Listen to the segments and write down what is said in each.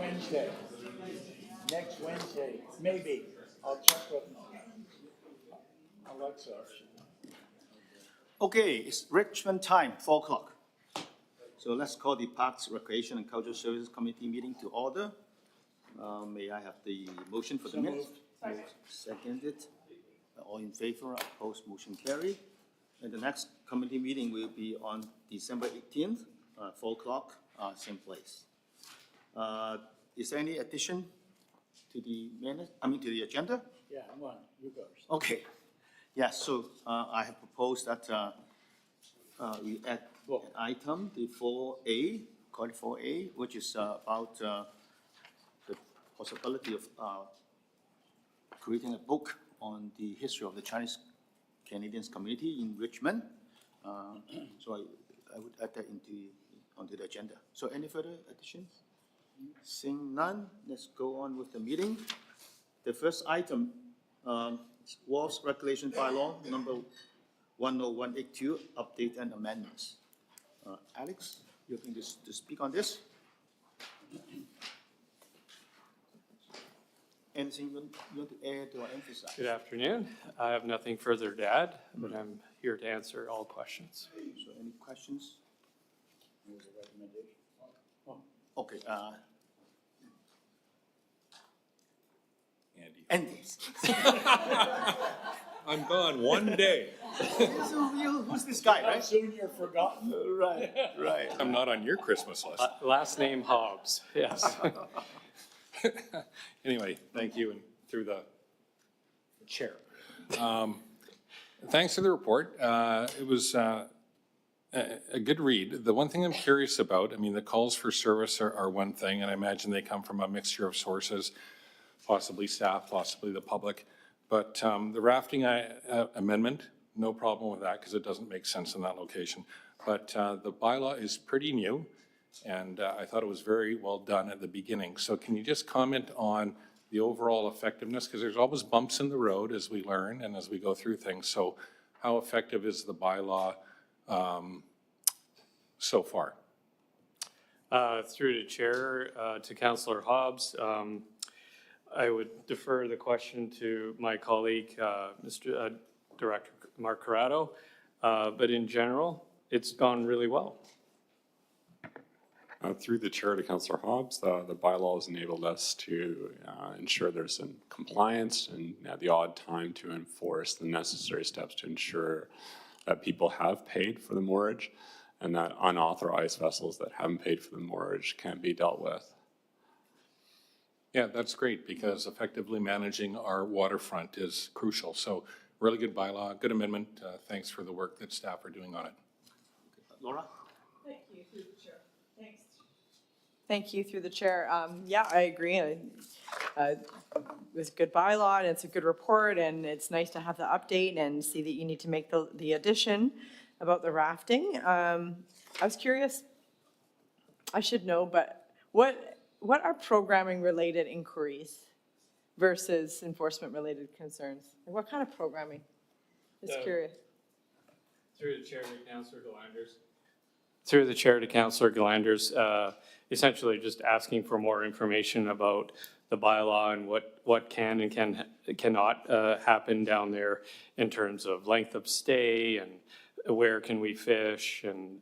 Wednesday. Next Wednesday, maybe. I'll check with Alexa. Okay, it's Richmond time, 4 o'clock. So let's call the Parks, Recreation, and Cultural Services Committee meeting to order. May I have the motion for the minutes? Seconded. All in favor, opposed, motion carried. And the next committee meeting will be on December 18th, 4 o'clock, same place. Is there any addition to the minute, to the agenda? Yeah, I'm on. You go. Okay. Yes, so I have proposed that we add an item, the 4A, call it 4A, which is about the possibility of creating a book on the history of the Chinese Canadians community in Richmond. So I would add that onto the agenda. So any further additions? Seeing none, let's go on with the meeting. The first item, Wharves Regulation Bylaw number 10182, update and amendments. Alex, you're going to speak on this? Anything you want to add or emphasize? Good afternoon. I have nothing further to add, but I'm here to answer all questions. So any questions? There's a recommendation. Okay, Andy. Andy. I'm gone one day. Who's this guy, How right? soon you're forgotten. Right, right. I'm not on your Christmas list. Last name Hobbs, yes. Anyway, thank you, and through the chair. Thanks for the report. It was a good read. The one thing I'm curious about, the calls for service are one thing, and I imagine they come from a mixture of sources, possibly staff, possibly the public. But the rafting amendment, no problem with that because it doesn't make sense in that location. But the bylaw is pretty new, and I thought it was very well done at the beginning. So can you just comment on the overall effectiveness? Because there's always bumps in the road as we learn and as we go through things. So how effective is the bylaw so far? Through the chair to Councillor Hobbs, I would defer the question to my colleague, Mr. Director Mark Corrado. But in general, it's gone really well. Through the chair to Councillor Hobbs, the bylaws enabled us to ensure there's some compliance and at the odd time to enforce the necessary steps to ensure that people have paid for the moorage and that unauthorized vessels that haven't paid for the moorage can be dealt with. Yeah, that's great because effectively managing our waterfront is crucial. So really good bylaw, good amendment. Thanks for the work that staff are doing on it. Laura? Thank you through the chair. Thanks. Thank you through the chair. Yeah, I agree. It was a good bylaw and it's a good report and it's nice to have the update and see that you need to make the addition about the rafting. I was curious, I should know, but what are programming related inquiries versus enforcement related concerns? What kind of programming? Just curious. Through the chair to Councillor Galanders. Through the chair to Councillor Galanders, essentially just asking for more information about the bylaw and what can and cannot happen down there in terms of length of stay and where can we fish and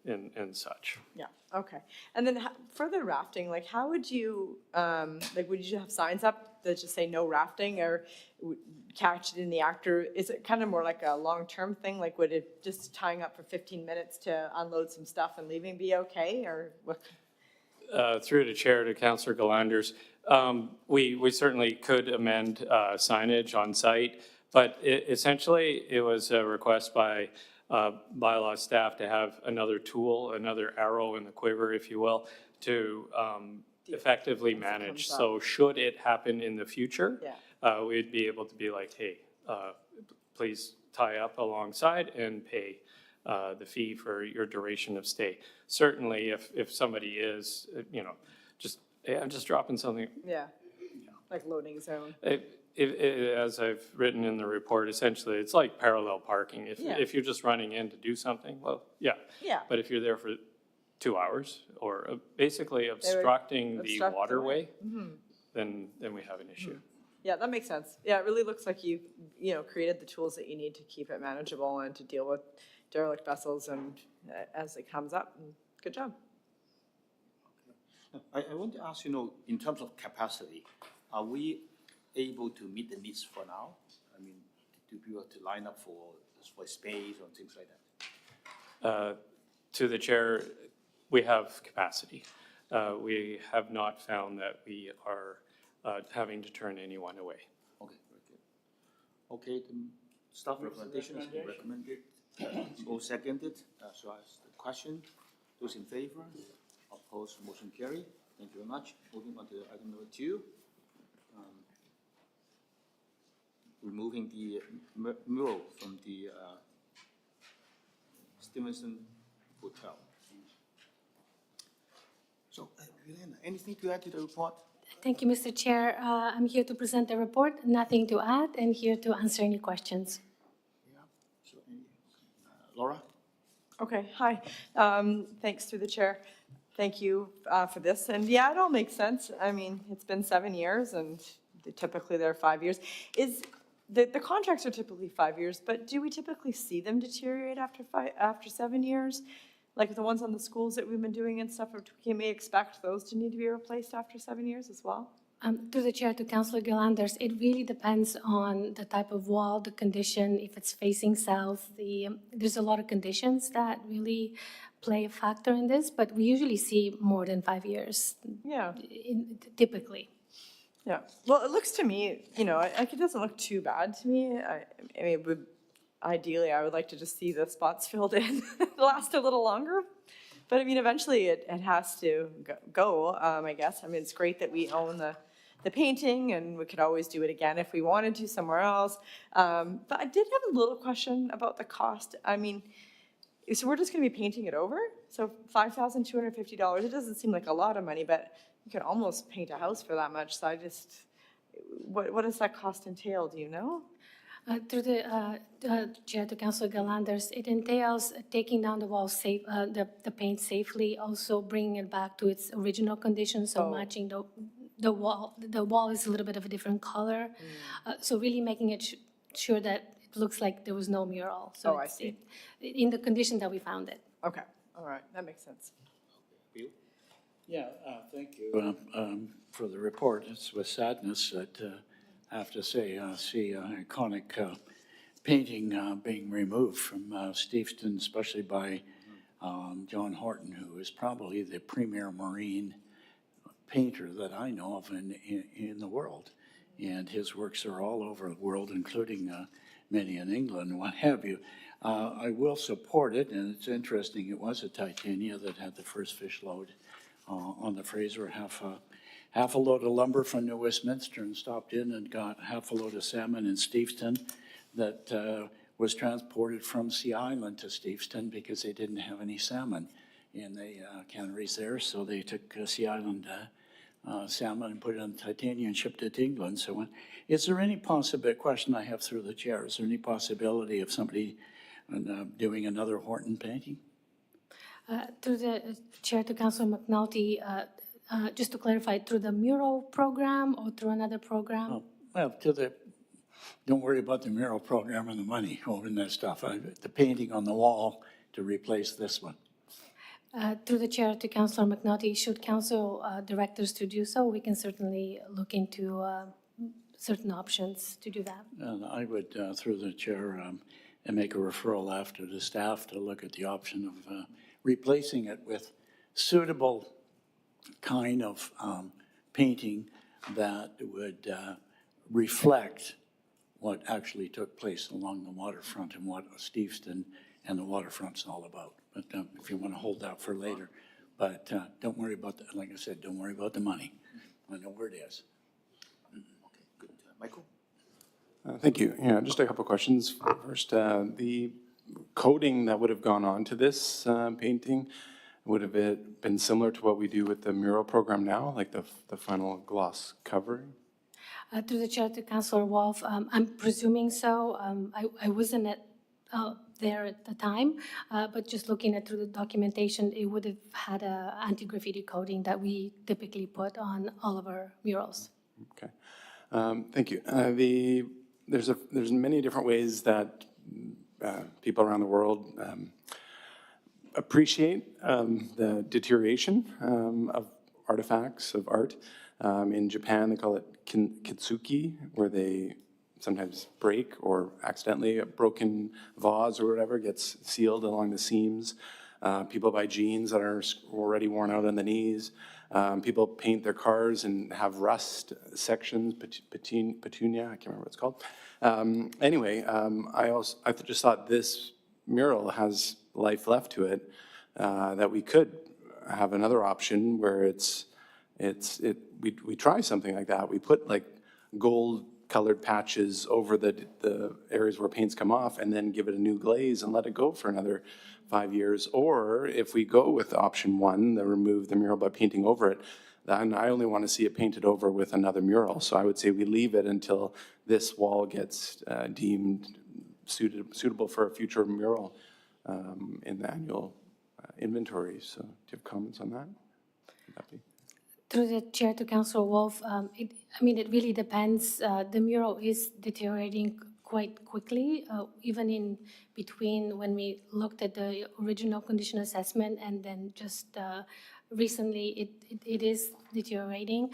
such. Yeah, okay. And then for the rafting, like how would you, would you have signs up that just say no rafting or catch it in the act? Or is it kind of more like a long-term thing? Like would it just tying up for 15 minutes to unload some stuff and leaving be okay or what? Through the chair to Councillor Galanders, we certainly could amend signage on site, but essentially it was a request by bylaw staff to have another tool, another arrow in the quiver, if you will, to effectively manage. So should it happen in the future, we'd be able to be like, hey, please tie up alongside and pay the fee for your duration of stay. Certainly if somebody is, just, hey, I'm just dropping something. Yeah, like loading zone. As I've written in the report, essentially, it's like parallel parking. Yeah. If you're just running in to do something, well, yeah. Yeah. But if you're there for 2 hours, or basically obstructing the obstruct the waterway, then we have an issue. Yeah, that makes sense. Yeah, it really looks like you created the tools that you need to keep it manageable and to deal with derelict vessels and as it comes up. And good job. I want to ask, in terms of capacity, are we able to meet the needs for now? I mean, do people have to line up for space or things like that? To the chair, we have capacity. We have not found that we are having to turn anyone away. Okay, very good. Okay, the staff recommendation is recommended. All seconded. So I ask the question. Those in favor? Opposed? Motion carried. Thank you very much. Moving on to item number 2. Removing the mural from the Stevenson Hotel. So, Yelena, anything to add to the report? Thank you, Mr. Chair. I'm here to present the report, nothing to add, and here to answer any questions. Yeah. So, Laura? Okay, hi. Thanks through the chair. Thank you for this. And yeah, it all makes sense. I mean, it's been 7 years and typically they're 5 years. The contracts are typically 5 years, but do we typically see them deteriorate after 7 years? Like the ones on the schools that we've been doing and stuff, can we expect those to need to be replaced after 7 years as well? Through the chair to Councillor Gillanders, it really depends on the type of wall, the condition, if it's facing south. There's a lot of conditions that really play a factor in this, but we usually see more than 5 years, Yeah. Typically. Yeah, well, it looks to me, like it doesn't look too bad to me. I mean, ideally, I would like to just see the spots filled in, last a little longer. But I mean, eventually it has to go, I guess. I mean, it's great that we own the painting and we could always do it again if we wanted to somewhere else. But I did have a little question about the cost. I mean, so we're just gonna be painting it over? So $5,250, it doesn't seem like a lot of money, but you could almost paint a house for that much. So I just, what does that cost entail? Do you know? Through the chair to Councillor Gillanders, it entails taking down the wall the paint safely, also bringing it back to its original condition, so matching the wall. The wall is a little bit of a different color, so really making it sure that it looks like there was no mural. So I see. In the condition that we found it. Okay, all right, that makes sense. Bill? Yeah, thank you for the report. It's with sadness that I have to say, see an iconic painting being removed from Steveston, especially by John Horton, who is probably the premier marine painter that I know of in the world. And his works are all over the world, including many in England and what have you. I will support it, and it's interesting, it was a Titania that had the first fish load on the Fraser, half a load of lumber from New Westminster, and stopped in and got half a load of salmon in Steveston that was transported from Sea Island to Steveston because they didn't have any salmon in the canneries there, so they took Sea Island salmon and put it on Titania and shipped it to England. So is there any question I have through the chair, is there any possibility of somebody doing another Horton painting? Through the chair to Councillor McNulty, just to clarify, through the mural program or through another program? Oh, well, don't worry about the mural program and the money and that stuff. The painting on the wall to replace this one. Through the chair to Councillor McNulty, should council direct us to do so, we can certainly look into certain options to do that. And I would, through the chair, and make a referral after the staff to look at the option of replacing it with suitable kind of painting that would reflect what actually took place along the waterfront and what Steveston and the waterfront's all about. But if you want to hold that for later, but don't worry about that. Like I said, don't worry about the money. I know where it is. Okay, good. Michael? Thank you. Yeah, just a couple questions. First, the coating that would have gone on to this painting, would have it been similar to what we do with the mural program now, like the final gloss covering? Through the chair to Councillor Wolf, I'm presuming so. I wasn't there at the time, but just looking at through the documentation, it would have had a anti-graffiti coating that we typically put on all of our murals. Okay. Thank you. There's many different ways that people around the world appreciate the deterioration of artifacts of art. In Japan, they call it kitsuki, where they sometimes break or accidentally a broken vase or whatever gets sealed along the seams. People buy jeans that are already worn out on the knees. People paint their cars and have rust sections, petunia, I can't remember what it's called. Anyway, I just thought this mural has life left to it, that we could have another option where we try something like that. We put like gold colored patches over the areas where paints come off and then give it a new glaze and let it go for another 5 years. Or if we go with option one, the remove the mural by painting over it, then I only want to see it painted over with another mural. So I would say we leave it until this wall gets deemed suitable for a future mural in the annual inventory. So do you have comments on that? Would that be? Through the chair to Councilor Wolf, it really depends. The mural is deteriorating quite quickly, even in between when we looked at the original condition assessment and then just recently it is deteriorating.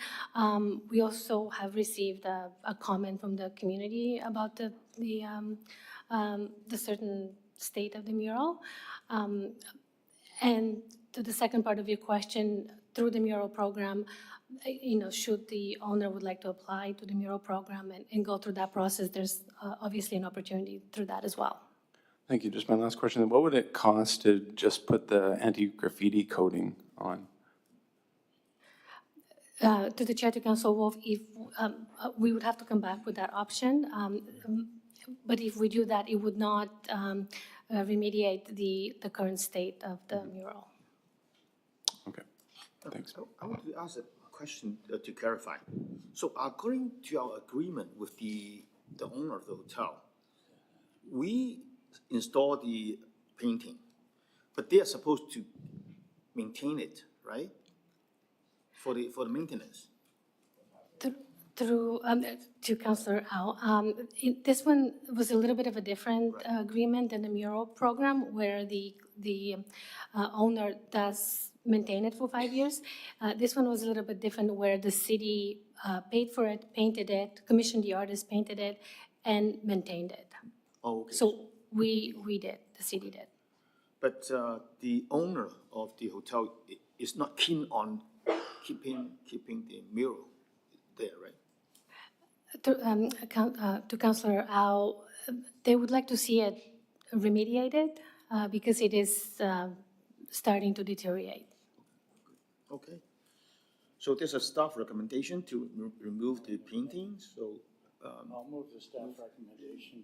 We also have received a comment from the community about the certain state of the mural. And to the second part of your question, through the mural program, should the owner would like to apply to the mural program and go through that process, there's obviously an opportunity through that as well. Thank you. Just my last question. What would it cost to just put the anti-graffiti coating on? To the chair to Council Wolf, if we would have to come back with that option, but if we do that, it would not remediate the current state of the mural. Okay, thanks. I want to ask a question to clarify. So according to our agreement with the owner of the hotel, we install the painting, but they are supposed to maintain it, right? For the maintenance. Through to Councillor Au, this one was a little bit of a different agreement than the mural program, where the owner does maintain it for 5 years. This one was a little bit different, where the city paid for it, painted it, commissioned the artist, painted it, and maintained it. Oh, okay. So we did, the city did. But the owner of the hotel is not keen on keeping the mural there, right? To Councillor Au, they would like to see it remediated because it is starting to deteriorate. Okay. So there's a staff recommendation to remove the painting, so. I'll move the staff recommendation.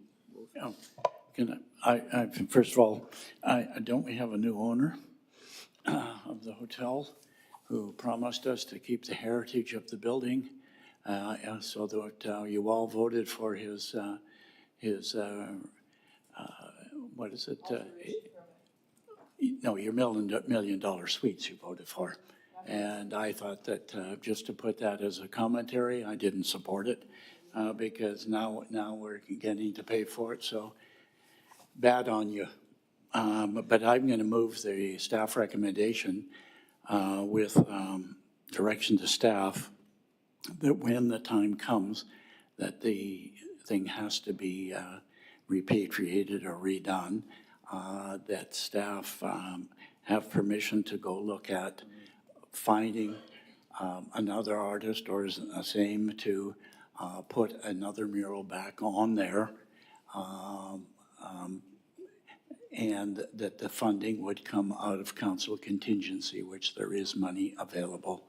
First of all, don't we have a new owner of the hotel who promised us to keep the heritage of the building? So that you all voted for his what is it? No, your $1 million suites you voted for. And I thought that just to put that as a commentary, I didn't support it because now we're getting to pay for it. So bad on you. But I'm going to move the staff recommendation with direction to staff that when the time comes that the thing has to be repatriated or redone, that staff have permission to go look at finding another artist or the same to put another mural back on there, and that the funding would come out of council contingency, which there is money available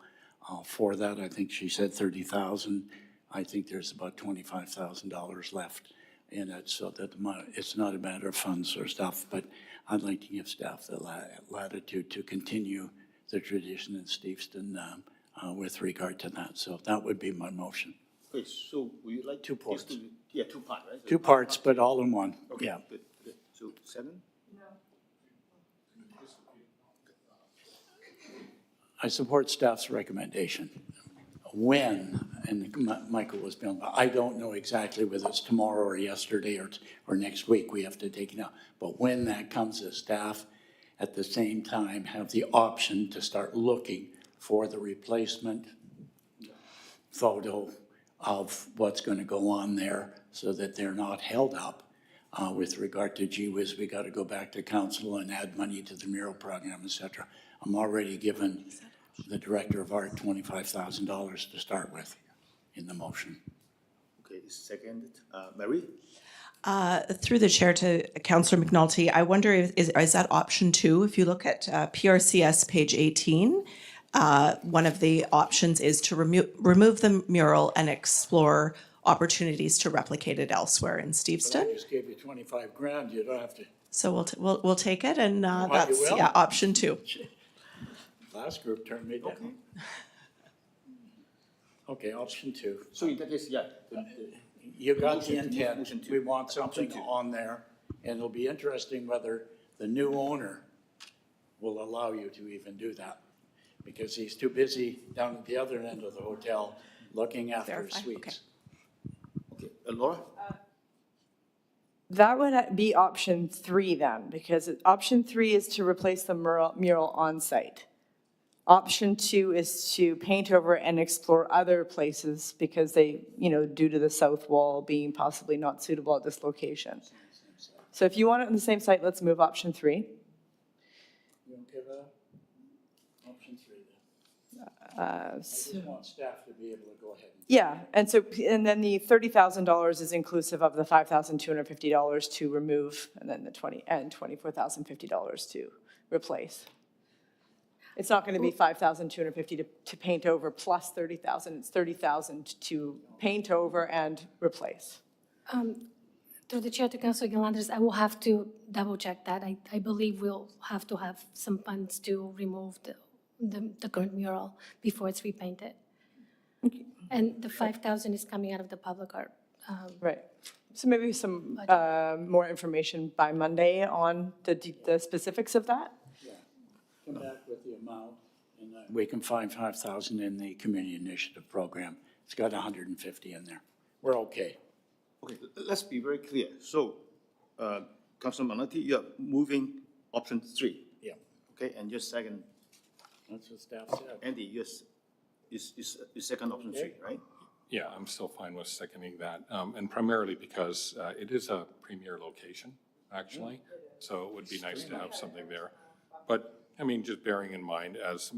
for that. I think she said 30,000. I think there's about $25,000 left in it, so that it's not a matter of funds or stuff, but I'd like to give staff the latitude to continue the tradition in Steveston with regard to that. So that would be my motion. Okay, so would you like? Two parts. Yeah, two parts, right? So Two parts, but all in one. Okay, Yeah. good, good. So 7? I support staff's recommendation. When, and Michael was beyond, I don't know exactly whether it's tomorrow or yesterday or next week, we have to take it out. But when that comes to staff, at the same time, have the option to start looking for the replacement photo of what's going to go on there so that they're not held up with regard to, gee whiz, we got to go back to council and add money to the mural program, et cetera. I'm already given the director of art $25,000 to start with in the motion. Okay, seconded. Mary? Through the chair to Councillor McNulty, I wonder is that option 2? If you look at PRCS page 18, one of the options is to remove the mural and explore opportunities to replicate it elsewhere in But I Steveston. just gave you 25 grand, you don't have to, So we'll take it, and you that's will? option 2. last group turned me down. Okay, option 2. So in that case, yeah. You got the Motion to- intent, motion to- we want something option 2. on there, and it'll be interesting whether the new owner will allow you to even do that, because he's too busy down at the other end of the hotel looking after his Verify, okay. suites. Okay, Laura? That would be option 3 then, because option 3 is to replace the mural on site. Option 2 is to paint over and explore other places because they, due to the south wall being possibly not suitable at this location. So if you want it on the same site, let's move option 3. You okay with that? Option 3 then. I So- just want staff to be able to go ahead and Yeah, and then the $30,000 is inclusive of the $5,250 to remove, and then the $24,050 to replace. It's not gonna be $5,250 to paint over plus 30,000, it's 30,000 to paint over and replace. Through the chair to Councilor Galanders, I will have to double check that. I believe we'll have to have some funds to remove the current mural before it's repainted. And the 5,000 is coming out of the public art. Right, so maybe some more information by Monday on the specifics of that? come back with the amount, and we can find 5,000 in the community initiative program. It's got 150 in there. We're okay. Okay, let's be very clear. So, Councilor Manati, you're moving option 3, Yeah, okay? And your second, that's what staff said. Andy, you second option 3, right? Yeah, I'm still fine with seconding that, and primarily because it is a premier location, actually, so it would be nice to have something there. But, I mean, just bearing in mind, as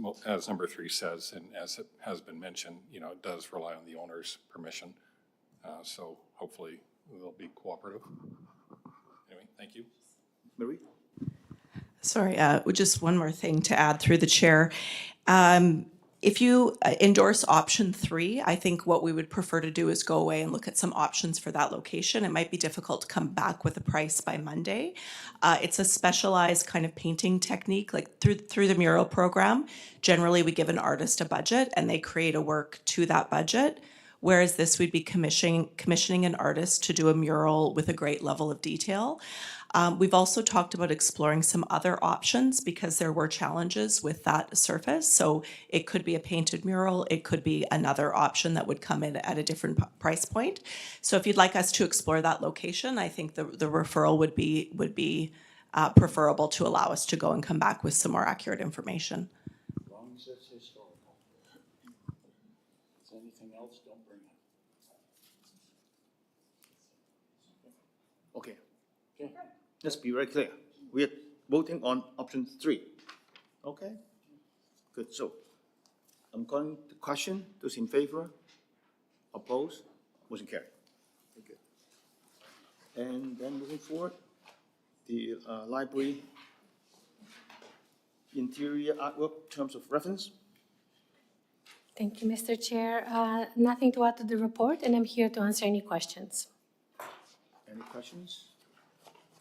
number 3 says, and as it has been mentioned, it does rely on the owner's permission, so hopefully they'll be cooperative. Anyway, thank you. Marie? Sorry, just one more thing to add through the chair. If you endorse option 3, I think what we would prefer to do is go away and look at some options for that location. It might be difficult to come back with a price by Monday. It's a specialized kind of painting technique, like through the mural program. Generally, we give an artist a budget and they create a work to that budget. Whereas this, we'd be commissioning an artist to do a mural with a great level of detail. We've also talked about exploring some other options because there were challenges with that surface. So it could be a painted mural, it could be another option that would come in at a different price point. So if you'd like us to explore that location, I think the referral would be preferable to allow us to go and come back with some more accurate information. As long as it's historical. If there's anything else, don't bring it. Okay. Okay. Let's be very clear. We are voting on option 3. Okay? Good, so I'm calling the question. Those in favor? Opposed? Motion carried. Okay, good. And then moving forward, the library interior artwork terms of reference. Thank you, Mr. Chair. Nothing to add to the report, and I'm here to answer any questions. Any questions?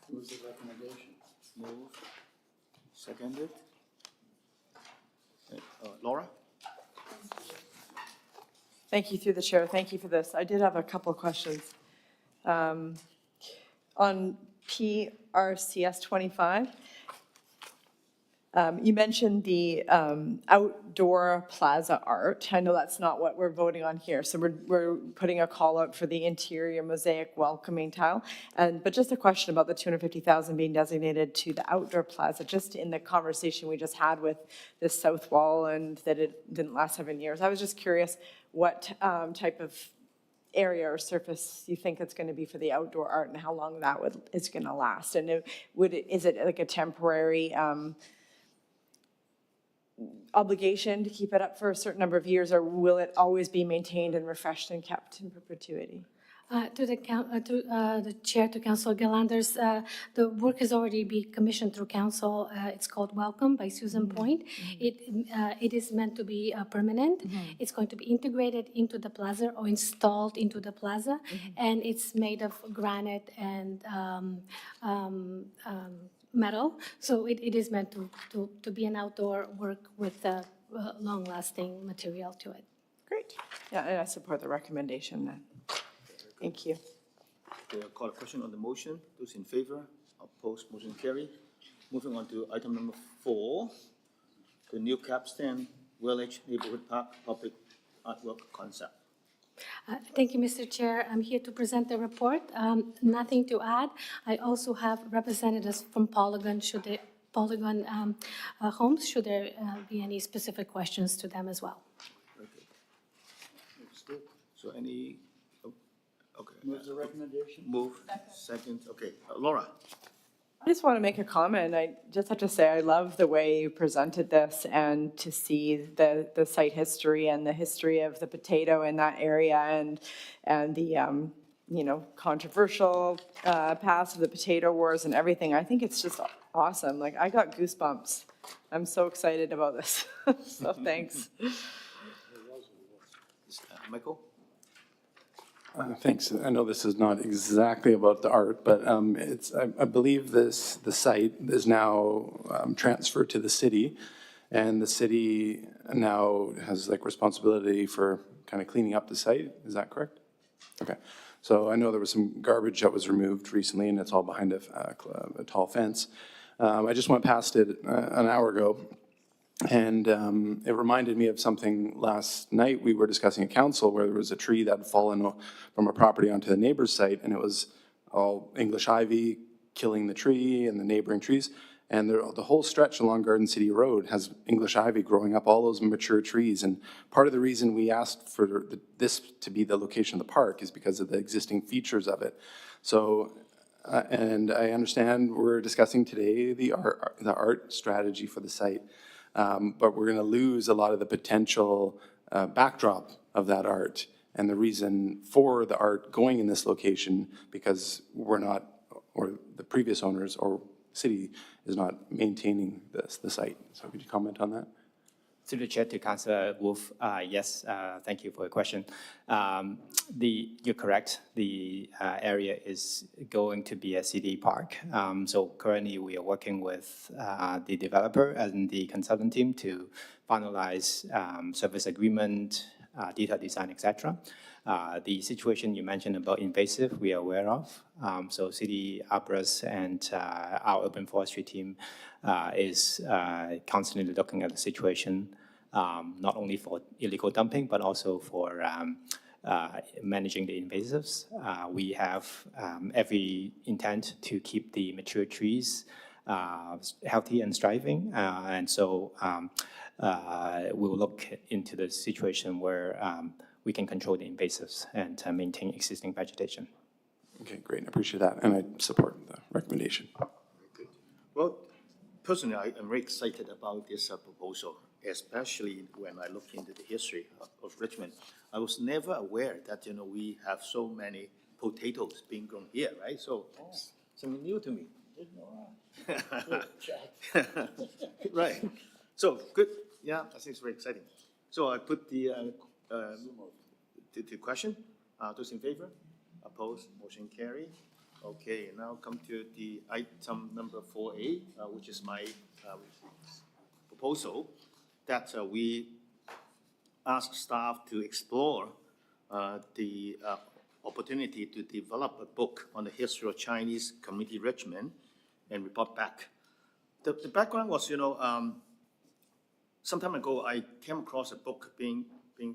Who's the recommendation? Moved. Seconded. Laura? Thank you through the chair. Thank you for this. I did have a couple of questions. On PRCS 25. You mentioned the outdoor plaza art. I know that's not what we're voting on here, so we're putting a call out for the interior mosaic welcoming tile. But just a question about the 250,000 being designated to the outdoor plaza, just in the conversation we just had with this south wall and that it didn't last 7 years. I was just curious what type of area or surface you think it's going to be for the outdoor art and how long that is going to last. And is it like a temporary obligation to keep it up for a certain number of years, or will it always be maintained and refreshed and kept in perpetuity? To the chair, to Councilor Galanders, the work has already been commissioned through council. It's called Welcome by Susan Point. It is meant to be permanent. It's going to be integrated into the plaza or installed into the plaza, and it's made of granite and metal. So it is meant to be an outdoor work with long-lasting material to it. Great. Yeah, and I support the recommendation then. Thank you. Okay, I'll call a question on the motion. Those in favor? Opposed? Motion carried. Moving on to item number 4, the new Capstan Village Neighborhood Park Public Artwork Concept. Thank you, Mr. Chair. I'm here to present the report. Nothing to add. I also have representatives from Polygon, Homes, should there be any specific questions to them as well. Okay. So any, okay. Move the recommendation. Move, second, okay. Laura? I just want to make a comment. I just have to say, I love the way you presented this and to see the site history and the history of the potato in that area and the, controversial past of the potato wars and everything. I think it's just awesome. Like, I got goosebumps. I'm so excited about this. So thanks. Michael? Thanks. I know this is not exactly about the art, but I believe the site is now transferred to the city, and the city now has like responsibility for kind of cleaning up the site. Is that correct? Okay. So I know there was some garbage that was removed recently, and it's all behind a tall fence. I just went past it an hour ago, and it reminded me of something last night we were discussing at council where there was a tree that had fallen from a property onto the neighbor's site, and it was all English ivy killing the tree and the neighboring trees. And the whole stretch along Garden City Road has English ivy growing up, all those mature trees. And part of the reason we asked for this to be the location of the park is because of the existing features of it. So, and I understand we're discussing today the art strategy for the site. But we're going to lose a lot of the potential backdrop of that art and the reason for the art going in this location, because we're not, or the previous owners or city is not maintaining the site. So could you comment on that? Through the chair to Councillor Wolf, yes, thank you for your question. You're correct, the area is going to be a city park. So currently we are working with the developer and the consultant team to finalize service agreement, detailed design, etc. The situation you mentioned about invasive, we are aware of. So city arborist and our urban forestry team is constantly looking at the situation, not only for illegal dumping, but also for managing the invasives. We have every intent to keep the mature trees healthy and thriving. And so we will look into the situation where we can control the invasives and maintain existing vegetation. Okay, great. I appreciate that. And I support the recommendation. Well, personally, I am very excited about this proposal, especially when I look into the history of Richmond. I was never aware that, we have so many potatoes being grown here, right? So something new to me. Right. So good. Yeah, I think it's very exciting. So I put the question. Those in favor? Opposed? Motion carried. Okay, now come to the item number 4A, which is my proposal that we ask staff to explore the opportunity to develop a book on the history of Chinese community Richmond and report back. The background was, some time ago, I came across a book being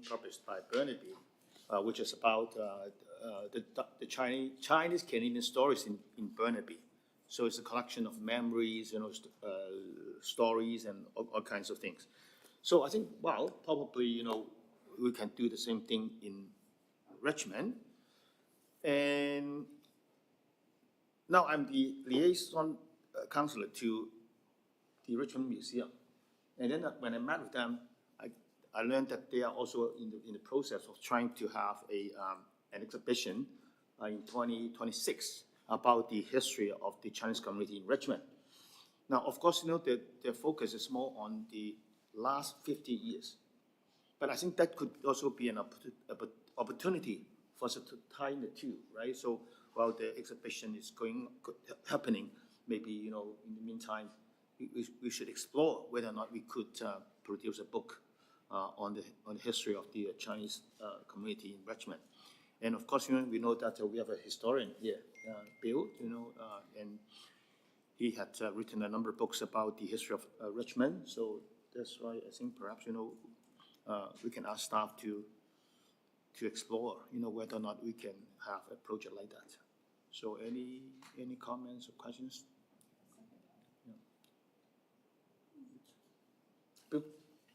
published by Burnaby, which is about the Chinese Canadian stories in Burnaby. So it's a collection of memories, stories and all kinds of things. So I think, well, probably, we can do the same thing in Richmond. And now I'm the liaison counselor to the Richmond Museum. And then when I met with them, I learned that they are also in the process of trying to have an exhibition in 2026 about the history of the Chinese community in Richmond. Now, of course, their focus is more on the last 50 years. But I think that could also be an opportunity for us to tie in the two, right? So while the exhibition is happening, maybe, in the meantime, we should explore whether or not we could produce a book on the history of the Chinese community in Richmond. And of course, we know that we have a historian here, Bill, and he had written a number of books about the history of Richmond. So that's why I think perhaps, we can ask staff to explore, whether or not we can have a project like that. So any comments or questions? Bill?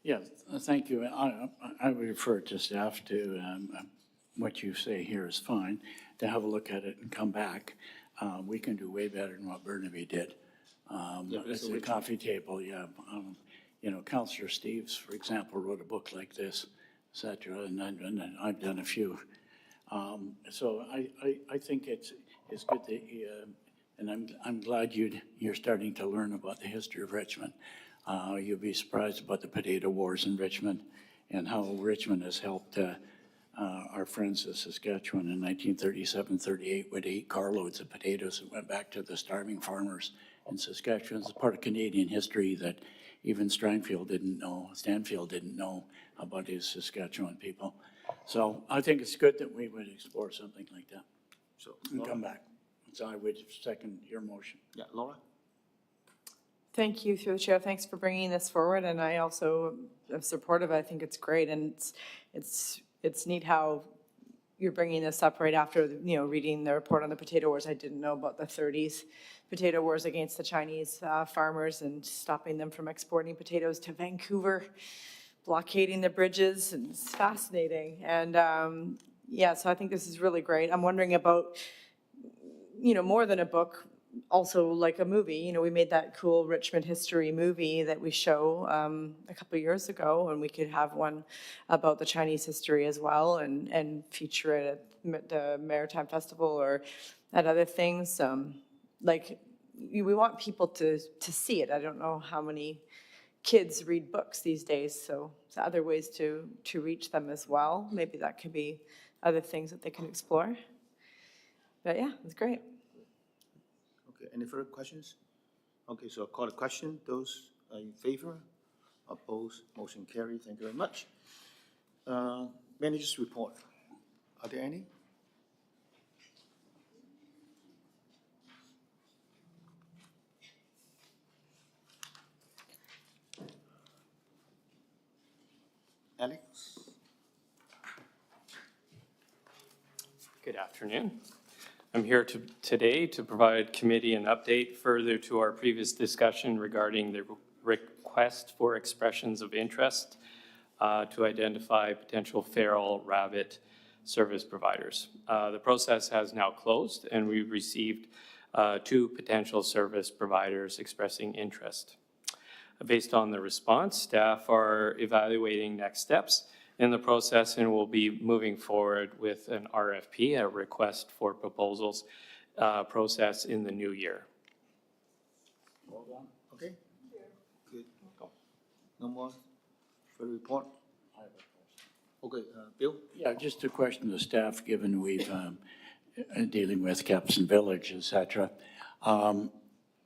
Yeah, thank you. I would refer to staff to, what you say here is fine, to have a look at it and come back. We can do way better than what Burnaby did. It's a coffee table, yeah. Councillor Steves, for example, wrote a book like this, et cetera, and I've done a few. So I think it's good that, and I'm glad you're starting to learn about the history of Richmond. You'll be surprised about the potato wars in Richmond and how Richmond has helped our friends of Saskatchewan in 1937-38 with 8 carloads of potatoes that went back to the starving farmers in Saskatchewan. It's part of Canadian history that even Stanfield didn't know about his Saskatchewan people. So I think it's good that we would explore something like that So, and Laura? come back. So I would second your motion. Yeah, Laura? Thank you, through the chair. Thanks for bringing this forward, and I also am supportive. I think it's great, and it's neat how you're bringing this up right after, reading the report on the potato wars. I didn't know about the 30s potato wars against the Chinese farmers and stopping them from exporting potatoes to Vancouver, blockading the bridges, and it's fascinating. And so I think this is really great. I'm wondering about, more than a book, also like a movie. We made that cool Richmond history movie that we show a couple of years ago, and we could have one about the Chinese history as well and feature it at the Maritime Festival or at other things. We want people to see it. I don't know how many kids read books these days, so there's other ways to reach them as well. Maybe that could be other things that they can explore. But yeah, it's great. Okay, any further questions? Okay, so I'll call the question. Those in favor? Opposed? Motion carried. Thank you very much. Managers report. Are there any? Alex? Good afternoon. I'm here today to provide committee an update further to our previous discussion regarding the request for expressions of interest to identify potential feral rabbit service providers. The process has now closed, and we've received 2 potential service providers expressing interest. Based on the response, staff are evaluating next steps in the process and will be moving forward with an RFP, a request for proposals process in the new year. Hold on. Okay? Good. No more further report? Okay, Bill? Yeah, just a question to staff, given we've dealing with Capson Village, et cetera.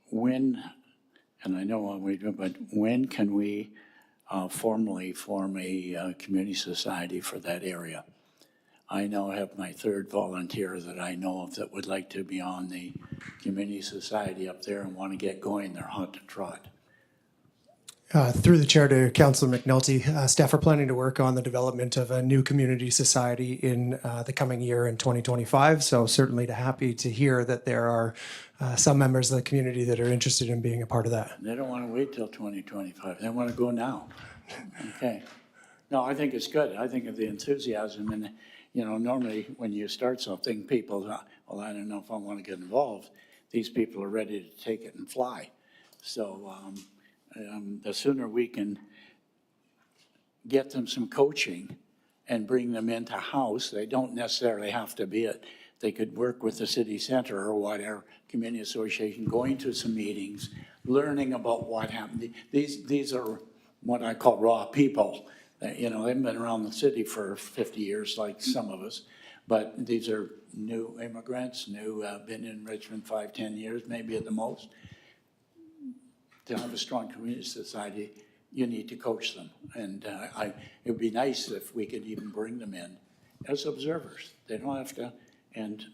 When, and I know what we do, but when can we formally form a community society for that area? I now have my third volunteer that I know of that would like to be on the community society up there and want to get going. They're hot to trot. Through the chair to Councillor McNulty, staff are planning to work on the development of a new community society in the coming year in 2025. So certainly happy to hear that there are some members of the community that are interested in being a part of that. They don't want to wait till 2025. They want to go now. Okay. No, I think it's good. I think of the enthusiasm and, you know, normally when you start something, people, well, I don't know if I want to get involved. These people are ready to take it and fly. So the sooner we can get them some coaching and bring them into house, they don't necessarily have to be it. They could work with the city center or whatever, community association, going to some meetings, learning about what happened. These are what I call raw people. You know, they've been around the city for 50 years, like some of us, but these are new immigrants, been in Richmond 5, 10 years, maybe at the most. To have a strong community society, you need to coach them. And it would be nice if we could even bring them in as observers. They don't have to, and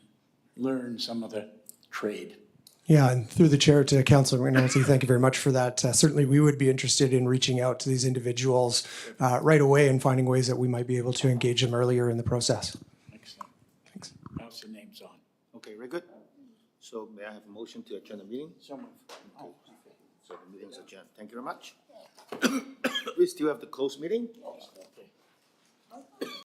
learn some of the trade. Yeah, and through the chair to Councillor McNulty, thank you very much for that. Certainly, we would be interested in reaching out to these individuals right away and finding ways that we might be able to engage them earlier in the process. Excellent. Thanks. How's the names on? Okay, very good. So may I have a motion to adjourn the meeting? Someone. Oh, So the meeting is adjourned. Thank you very much. We still have the closed meeting?